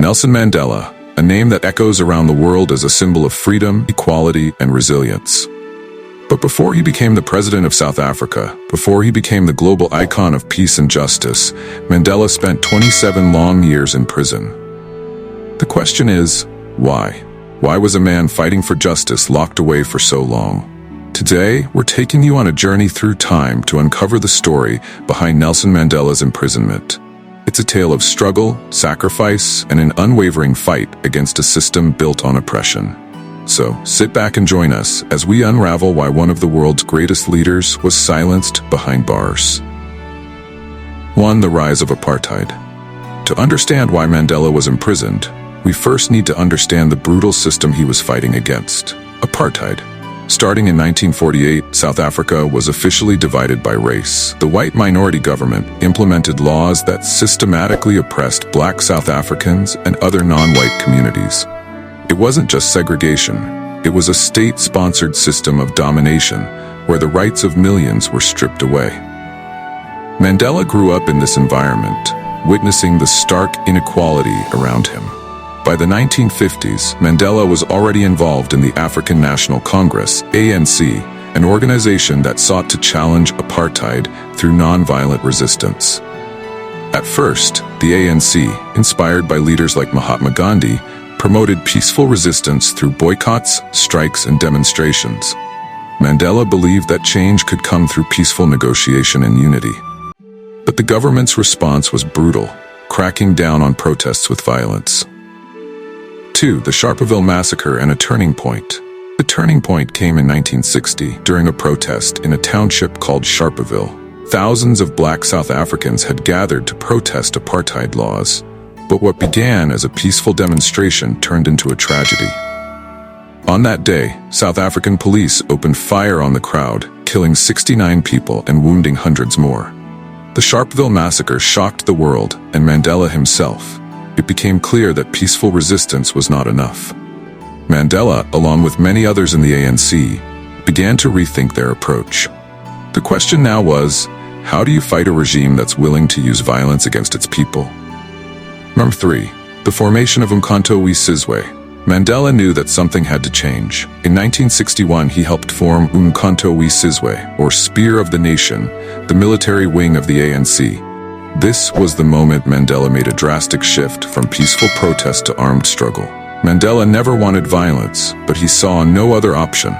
Nelson Mandela, a name that echoes around the world as a symbol of freedom, equality, and resilience. But before he became the president of South Africa, before he became the global icon of peace and justice, Mandela spent 27 long years in prison. The question is, why? Why was a man fighting for justice locked away for so long? Today, we're taking you on a journey through time to uncover the story behind Nelson Mandela's imprisonment. It's a tale of struggle, sacrifice, and an unwavering fight against a system built on oppression. So, sit back and join us as we unravel why one of the world's greatest leaders was silenced behind bars. 1. The rise of apartheid. To understand why Mandela was imprisoned, we first need to understand the brutal system he was fighting against: apartheid. Starting in 1948, South Africa was officially divided by race. The white minority government implemented laws that systematically oppressed black South Africans and other non-white communities. It wasn't just segregation, it was a state-sponsored system of domination where the rights of millions were stripped away. Mandela grew up in this environment, witnessing the stark inequality around him. By the 1950s, Mandela was already involved in the African National Congress, ANC, an organization that sought to challenge apartheid through nonviolent resistance. At first, the ANC, inspired by leaders like Mahatma Gandhi, promoted peaceful resistance through boycotts, strikes, and demonstrations. Mandela believed that change could come through peaceful negotiation and unity. But the government's response was brutal, cracking down on protests with violence. 2. The Sharpeville Massacre and a turning point. The turning point came in 1960 during a protest in a township called Sharpeville. Thousands of black South Africans had gathered to protest apartheid laws, but what began as a peaceful demonstration turned into a tragedy. On that day, South African police opened fire on the crowd, killing 69 people and wounding hundreds more. The Sharpeville Massacre shocked the world and Mandela himself. It became clear that peaceful resistance was not enough. Mandela, along with many others in the ANC, began to rethink their approach. The question now was, how do you fight a regime that's willing to use violence against its people? Number 3. The formation of Umkhonto we Sizwe. Mandela knew that something had to change. In 1961, he helped form Umkhonto we Sizwe, or Spear of the Nation, the military wing of the ANC. This was the moment Mandela made a drastic shift from peaceful protest to armed struggle. Mandela never wanted violence, but he saw no other option.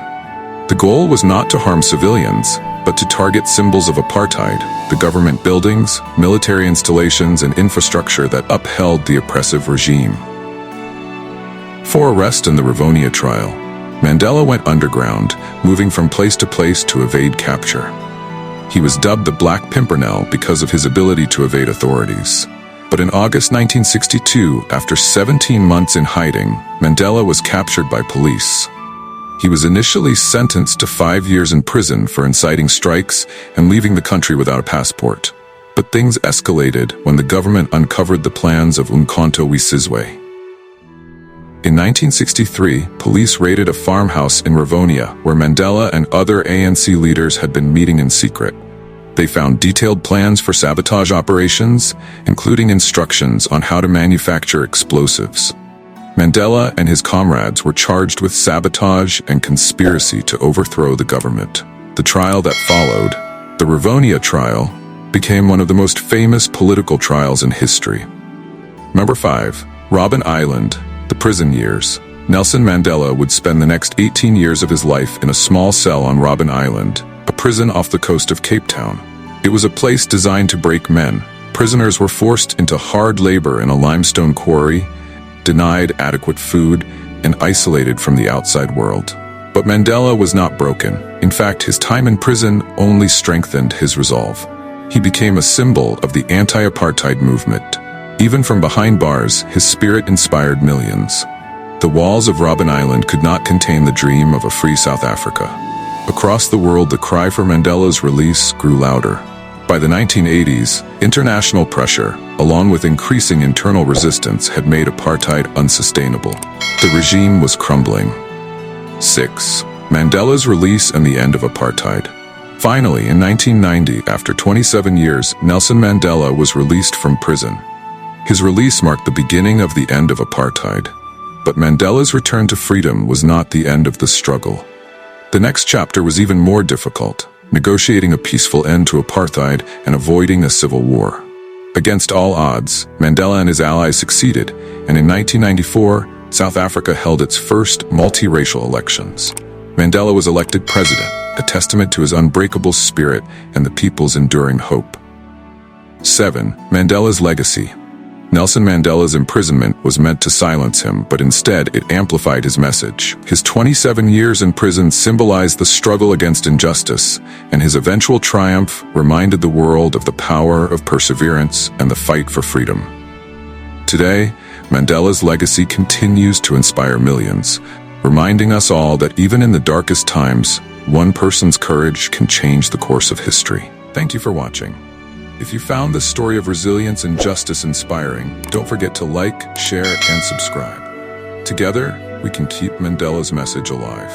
The goal was not to harm civilians, but to target symbols of apartheid, the government buildings, military installations, and infrastructure that upheld the oppressive regime. 4. Arrest in the Rivonia Trial. Mandela went underground, moving from place to place to evade capture. He was dubbed the Black Pimpernel because of his ability to evade authorities. But in August 1962, after 17 months in hiding, Mandela was captured by police. He was initially sentenced to 5 years in prison for inciting strikes and leaving the country without a passport. But things escalated when the government uncovered the plans of Umkhonto we Sizwe. In 1963, police raided a farmhouse in Rivonia where Mandela and other ANC leaders had been meeting in secret. They found detailed plans for sabotage operations, including instructions on how to manufacture explosives. Mandela and his comrades were charged with sabotage and conspiracy to overthrow the government. The trial that followed, the Rivonia Trial, became one of the most famous political trials in history. Number 5. Robben Island. The prison years. Nelson Mandela would spend the next 18 years of his life in a small cell on Robben Island, a prison off the coast of Cape Town. It was a place designed to break men. Prisoners were forced into hard labor in a limestone quarry, denied adequate food, and isolated from the outside world. But Mandela was not broken. In fact, his time in prison only strengthened his resolve. He became a symbol of the anti-apartheid movement. Even from behind bars, his spirit inspired millions. The walls of Robben Island could not contain the dream of a free South Africa. Across the world, the cry for Mandela's release grew louder. By the 1980s, international pressure, along with increasing internal resistance, had made apartheid unsustainable. The regime was crumbling. 6. Mandela's release and the end of apartheid. Finally, in 1990, after 27 years, Nelson Mandela was released from prison. His release marked the beginning of the end of apartheid. But Mandela's return to freedom was not the end of the struggle. The next chapter was even more difficult, negotiating a peaceful end to apartheid and avoiding a civil war. Against all odds, Mandela and his allies succeeded, and in 1994, South Africa held its first multiracial elections. Mandela was elected president, a testament to his unbreakable spirit and the people's enduring hope. 7. Mandela's legacy. Nelson Mandela's imprisonment was meant to silence him, but instead it amplified his message. His 27 years in prison symbolized the struggle against injustice, and his eventual triumph reminded the world of the power of perseverance and the fight for freedom. Today, Mandela's legacy continues to inspire millions, reminding us all that even in the darkest times, one person's courage can change the course of history. Thank you for watching. If you found this story of resilience and justice inspiring, don't forget to like, share, and subscribe. Together, we can keep Mandela's message alive.